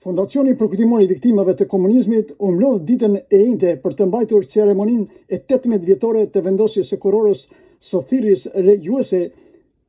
Fondacioni përkujtimor i viktimave të komunizmit u mlodh ditën e njëjtë për të mbajtur ceremoninë e 18 vjetore të vendosjes së kurorës së thirrjes religjuese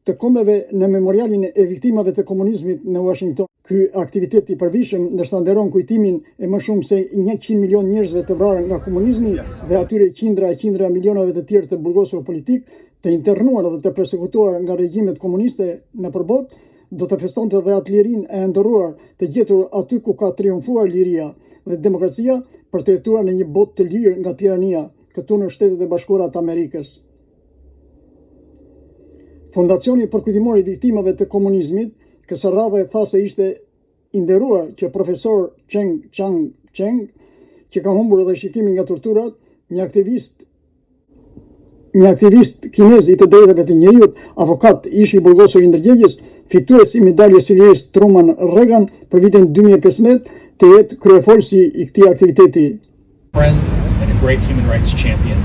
të kombeve në memorialin e viktimave të komunizmit në Washington. Ky aktivitet i përvishëm ndërsa nderon kujtimin e më shumë se 100 milion njerëzve të vrarë nga komunizmi dhe atyre qindra milionave të tjerë të burgosur politik, të internuar dhe të persekutuar nga regjimet komuniste në përbot, do të festonte dhe atë lirinë e ndëruar të gjetur aty ku ka triumfuar liria dhe demokracia për të jetuar në një botë të lirë nga tirania, këtu në Shtetet e Bashkuara të Amerikës. Fondacioni përkujtimor i viktimave të komunizmit, kësaj radhe tha se ishte i nderuar që profesor Cheng Chang-Cheng, që ka humbur edhe shikimin nga torturat, një aktivist kinez i të drejtave të njerëzit, avokat, ish i burgosur i ndërgjegjës, fitues i medaljes së lirisë Truman Reagan për vitin 2015, të jetë kryefolësi i këtij aktiviteti. Friend and a great human rights champion,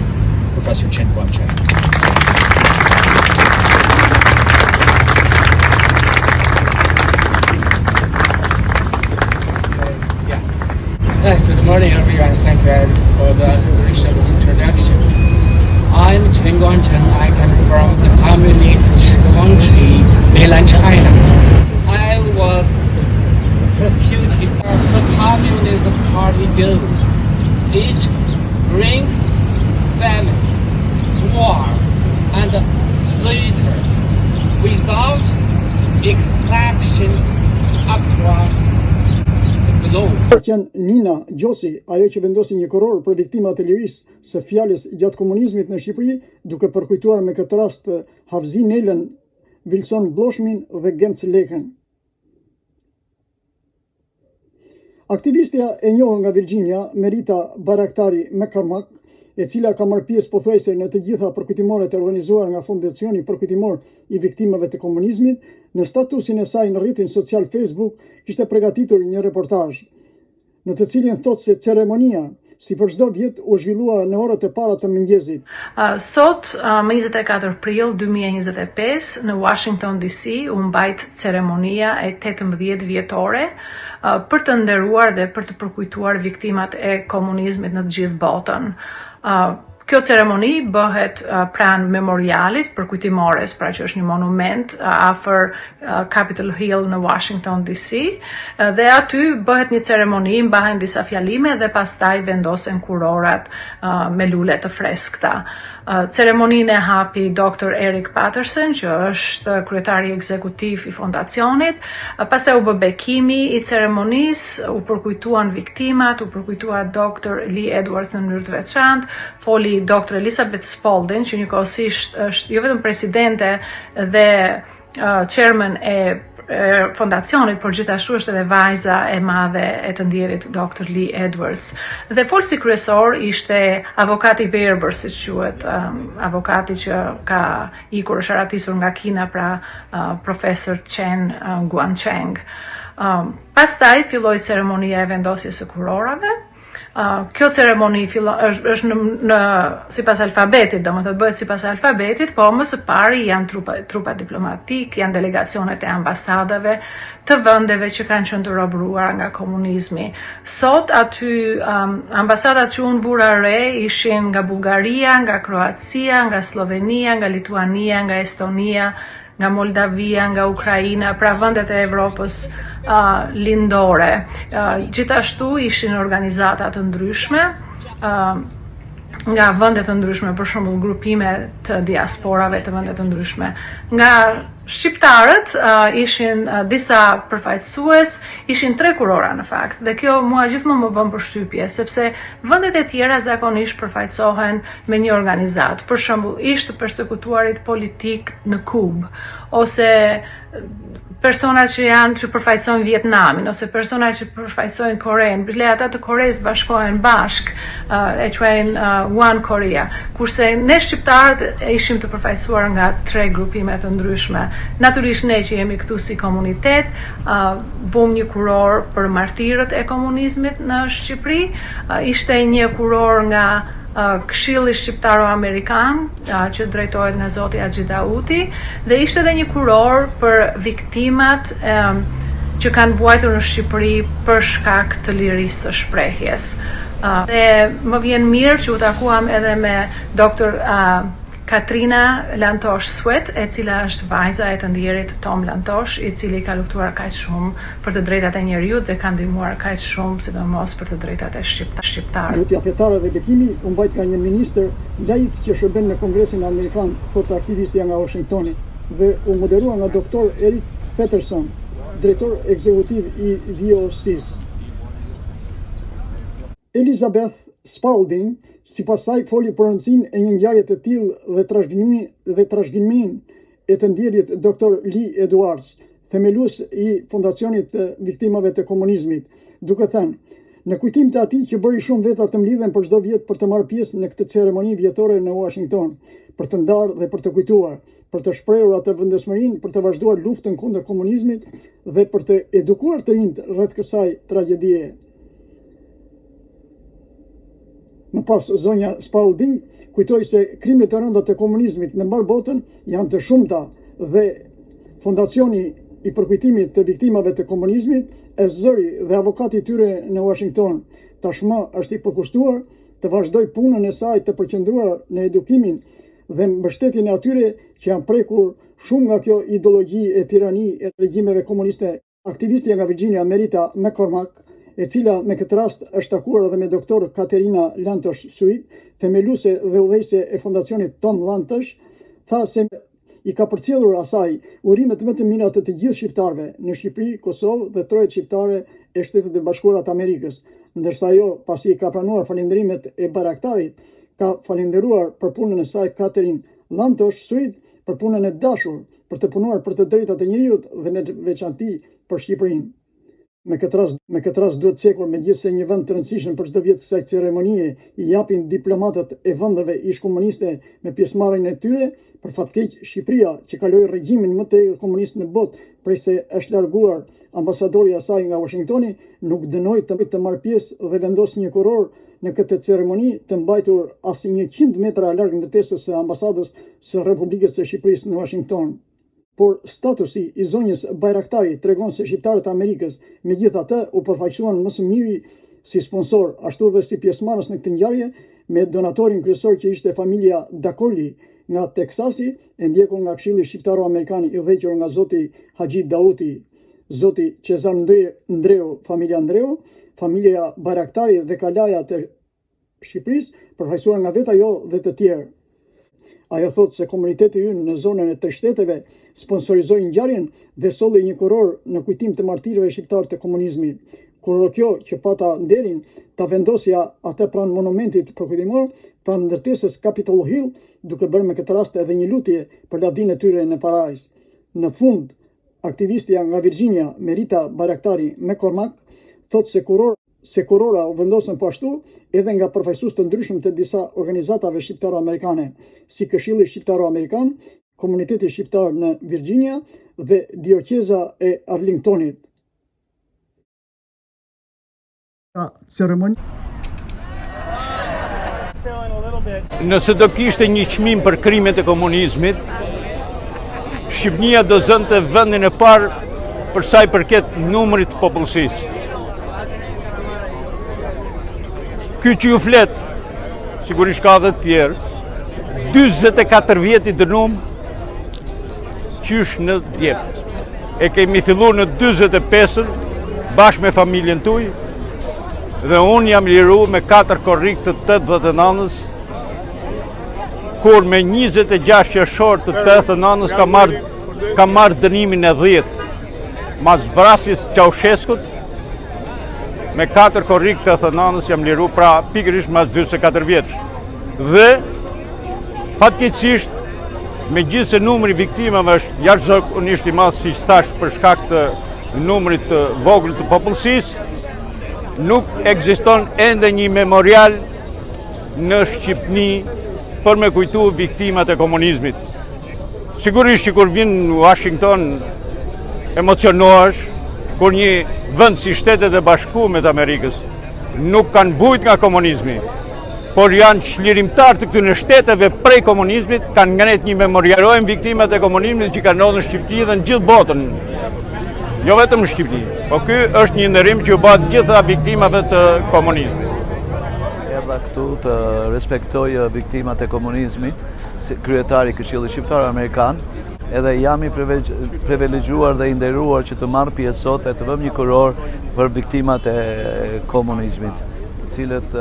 Professor Cheng Chang. Good morning, everyone. Thank you for the rich introduction. I'm Cheng Chang. I come from the communist country, mainland China. I was persecuted as the Communist Party goes. It brings famine, war, and slaughter without exception across the globe. Nina Gjosi, ajo që vendosi një kuror për viktimat e lirisë së fjalës gjatë komunizmit në Shqipëri, duke përkujtuar me këtë rast Havzi Nelën, Wilson Bloshmin dhe Genc Leken. Aktivistja e njohur nga Virginia, Merita Bayraktari McCormack, e cila ka marrë pjesë pothuajse në të gjitha përkujtimoret e organizuar nga Fondacioni Përkujtimor i Viktimave të Komunizmit, në statusin e saj në rrjetin social Facebook kishte përgatitur një reportazh, në të cilin thotë se ceremonia, si për çdo vjet, u zhvillua në orët e para të mëngjesit. Sot, më 24 prill 2025, në Washington DC, u mbajt ceremonia e 18 vjetore për të nderuar dhe për të përkujtuar viktimat e komunizmit në të gjithë botën. Kjo ceremoni bëhet pranë memorialit përkujtimores, pra që është një monument afër Capitol Hill në Washington DC, dhe aty bëhet një ceremoni, mbahen disa fjalime dhe pastaj vendosen kurorat me lule të freskëta. Ceremoninë e hapi Dr. Eric Patterson, që është kryetari ekzekutiv i fondacionit. Pastaj u bë bekimi i ceremonisë, u përkujtuan viktimat, u përkujtua Dr. Lee Edwards në mënyrë të veçantë, foli Dr. Elizabeth Spalding, që njëkohësisht është jo vetëm presidente dhe chairman e fondacionit, por gjithashtu është edhe vajza e madhe e të ndjerit Dr. Lee Edwards. Dhe folësi kryesor ishte avokati Verber, siç quhet, avokati që ka ikur, është aratisur nga Kina, pra profesor Chen Guangcheng. Pastaj filloi ceremonia e vendosjes së kurorave. Kjo ceremoni është sipas alfabetit, domethënë bëhet sipas alfabetit, po më së pari janë trupa diplomatik, janë delegacionet e ambasadave të vendeve që kanë qenë të robëruara nga komunizmi. Sot aty ambasadat që unë vura re ishin nga Bullgaria, nga Kroacia, nga Slovenia, nga Lituania, nga Estonia, nga Moldavia, nga Ukraina, pra vendet e Evropës lindore. Gjithashtu ishin organizata të ndryshme, nga vende të ndryshme, për shembull grupime të diasporave të vende të ndryshme. Nga shqiptarët ishin disa përfaqësues, ishin 3 kurora në fakt, dhe kjo mua gjithmonë më bën përshtypje, sepse vendet e tjera zakonisht përfaqësohen me një organizat. Për shembull, ish të persekutuarit politik në Kubë, ose persona që përfaqësojnë Vietnamin, ose persona që përfaqësojnë Korenë, le ata të Koresë bashkohen bashk, e quajnë One Korea, kurse ne shqiptarët ishim të përfaqësuar nga 3 grupime të ndryshme. Natyrisht ne që jemi këtu si komunitet, vëm një kuror për martirët e komunizmit në Shqipëri, ishte një kuror nga Këshilli Shqiptaro-Amerikan, që drejtohet nga zoti Axhi Dauti, dhe ishte edhe një kuror për viktimat që kanë vuajtur në Shqipëri për shkak të lirisë së shprehjes. Dhe më vjen mirë që u takuam edhe me doktor Katrina Lantosh Suet, e cila është vajza e të ndjerit Tom Lantosh, i cili ka luftuar kaq shumë për të drejtat e njerëzit dhe ka ndihmuar kaq shumë sidomos për të drejtat e shqiptarëve. Lutja fetare dhe bekimi u mbajt nga një ministër laik që shërben në Kongresin Amerikan, thotë aktivistja nga Washingtoni, dhe u moderua nga doktor Eric Peterson, drejtor ekzekutiv i VOC-s. Elizabeth Spalding, sipas saj, foli për rëndësinë e një ngjarje të tillë dhe trashëgimimin e të ndjerit Dr. Lee Edwards, themelues i Fondacionit të Viktimave të Komunizmit, duke thënë: "Në kujtim të atij që bëri shumë veta të mlidhen për çdo vjet për të marrë pjesë në këtë ceremoni vjetore në Washington, për të ndarë dhe për të kujtuar, për të shprehur atë vendosmërinë për të vazhduar luftën kundër komunizmit dhe për të edukuar të rinjt rreth kësaj tragjedie." Më pas, zonja Spalding kujtoi se krimet e rënda të komunizmit në mbar botën janë të shumta dhe Fondacioni i përkujtimit të viktimave të komunizmit, e zëri dhe avokati i tyre në Washington, tashmë është i përkushtuar të vazhdoj punën e saj të përqendruar në edukimin dhe mbështetjen e atyre që janë prekur shumë nga kjo ideologji e tirani e regjimeve komuniste. Aktivistja nga Virginia, Merita McCormack, e cila me këtë rast është takuar edhe me doktor Katerina Lantosh Suit, themeluese dhe udhëheqëse e Fondacionit Tom Lantosh, tha se i ka përcjellur asaj urimet më të mira të gjithë shqiptarëve në Shqipëri, Kosovë dhe trojet shqiptare e Shtetet e Bashkuara të Amerikës, ndërsa ajo, pasi i ka pranuar falënderimet e Bayraktarit, ka falënderuar për punën e saj Katerin Lantosh Suit për punën e dashur për të punuar për të drejtat e njerëzit dhe në veçanti për Shqipërinë. Me këtë rast duhet cekur megjithse një vend të rëndësishëm për çdo vit kësaj ceremonie i japin diplomatët e vendeve ish komuniste me pjesëmarrjen e tyre, për fat keq Shqipëria, që kaloi regjimin më të errët komunist në botë prej se është larguar ambasadori i saj nga Washingtoni, nuk dënoi të marrë pjesë dhe vendos një kuror në këtë ceremoni të mbajtur asi 100 metra larg ndërtesës së ambasadës së Republikës së Shqipërisë në Washington. Por statusi i zonjës Bayraktari tregon se shqiptarët e Amerikës megjithatë u përfaqësuan më së miri si sponsor, ashtu dhe si pjesëmarrës në këtë ngjarje, me donatorin kryesor që ishte familja Dakoli nga Teksasi, e ndjekur nga Këshilli Shqiptaro-Amerikan i udhëhequr nga zoti Haxhi Dauti, zoti Cezar Ndreu, familja Ndreu, familja Bayraktari dhe Kalaja të Shqipërisë, përfaqësuar nga vetë ajo dhe të tjerë. Ajo thotë se komuniteti ynë në zonën e 3 shteteve sponsorizoi ngjarjen dhe solli një kuror në kujtim të martirëve shqiptar të komunizmit. Kuror kjo që pata nderin ta vendosja atë pranë monumentit përkujtimor, pranë ndërtesës Capitol Hill, duke bërë me këtë rast edhe një lutje për lavdinë e tyre në parajs. Në fund, aktivistja nga Virginia, Merita Bayraktari McCormack, thotë se kurora u vendosën po ashtu edhe nga përfaqësues të ndryshëm të disa organizatave shqiptaro-amerikane, si Këshilli Shqiptaro-Amerikan, Komuniteti Shqiptar në Virginia dhe Dioqeza e Arlingtonit. Nëse do kishte një çmim për krimet e komunizmit, Shqipënia do zënte vendin e parë për sa i përket numrit të popullsisë. Ky që ju flet, sigurisht ka dhe të tjerë, 44 vjet i dënum qysh në djep. E kemi filluar në 45 bashkë me familjen tuj, dhe unë jam liru me 4 korrik të 89-ës, kur me 26 qershor të 89-ës ka marrë dënimin e 10, mas vrasjes Ceaușescut. Me 4 korrik të 89-ës jam liru, pra pikërisht mas 24 vjeç. Dhe fatkeqësisht, megjithëse numri viktimave është jashtëzakonisht i madh, siç thash, për shkak të numrit të vogël të popullsisë, nuk ekziston ende një memorial në Shqipëni për me kujtu viktimat e komunizmit. Sigurisht që kur vin në Washington emocionohesh, kur një vend si Shtetet e Bashkuara të Amerikës nuk kanë vujt nga komunizmi, por janë çlirimtar të këtyre shteteve prej komunizmit, kanë ngritur një memorial viktimat e komunizmit që kanë ndodhur në Shqipëri dhe në gjithë botën. Jo vetëm në Shqipëri, po ky është një ndërim që u bë gjitha viktimave të komunizmit. Erdha këtu të respektoj viktimat e komunizmit, si kryetari i Këshillit Shqiptar Amerikan, edhe jam i privilegjuar dhe i nderuar që të marr pjesë sot e të vëmë një kuror për viktimat e komunizmit, të cilët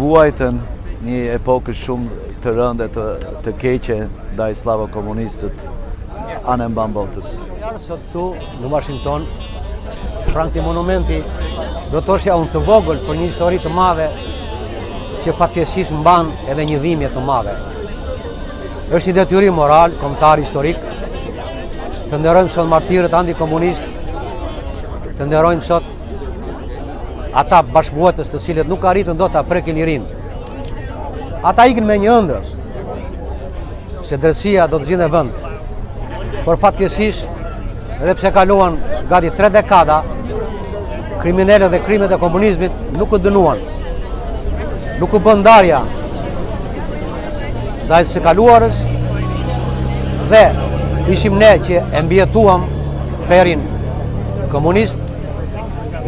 vuajtën një epokë shumë të rënde të keqe ndaj slavo-komunistët anë mban botës. Sot këtu në Washington, pranë këtij monumenti, do thoshja unë të vogël për një histori të madhe që fatkeqësisht mban edhe një dhimbje të madhe. Është një detyrim moral, kombëtar, historik, të nderojmë sot martirët antikomunistë, të nderojmë sot ata bashkëvuajtës të cilët nuk arritën dot ta prekin lirinë. Ata ikën me një ëndër, se drejtësia do të zgjidhë vend. Por fatkeqësisht, edhe pse kaluan gati 3 dekada, kriminalët dhe krimet e komunizmit nuk u dënuan. Nuk u bën ndarja ndaj së kaluarës dhe ishim ne që e mbjetuam ferin komunist,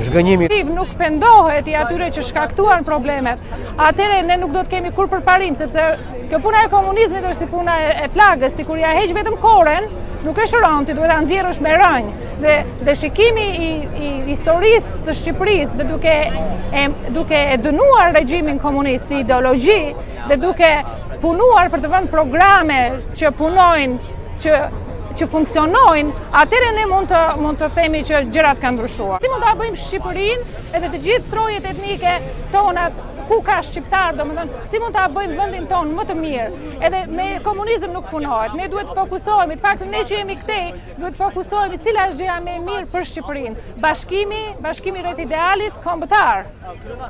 zhgënjimi. Nuk pendohet i atyre që shkaktuan problemet, atëre ne nuk do të kemi kur përparim, sepse kjo puna e komunizmit është si puna e plagës, ti kur ja heq vetëm koren, nuk e shëron, ti duhet ta nxjerrësh me rënj. Dhe shikimi i historisë së Shqipërisë dhe duke e dënuar regjimin komunist si ideologji dhe duke punuar për të vënë programe që punojnë, që funksionojnë, atëherë ne mund të themi që gjërat kanë ndryshuar. Si mund ta bëjmë Shqipërinë edhe të gjithë trojet etnike tonat ku ka shqiptar, domethënë, si mund ta bëjmë vendin ton më të mirë? Edhe me komunizëm nuk punohet. Ne duhet të fokusohemi, të paktën ne që jemi këtej, duhet të fokusohemi cila është gjëja më e mirë për Shqipërinë. Bashkimi rreth idealit kombëtar.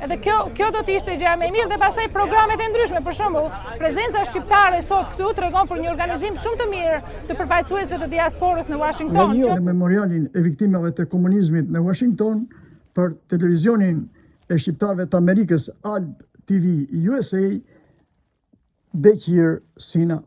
Edhe kjo do të ishte gjëja më e mirë dhe pastaj programet e ndryshme, për shembull, prezenca shqiptare sot këtu tregon për një organizim shumë të mirë të përfaqësuesve të diasporës në Washington. Në memorialin e viktimave të komunizmit në Washington për televizionin e shqiptarëve të Amerikës Alb TV USA, Bekir Sina.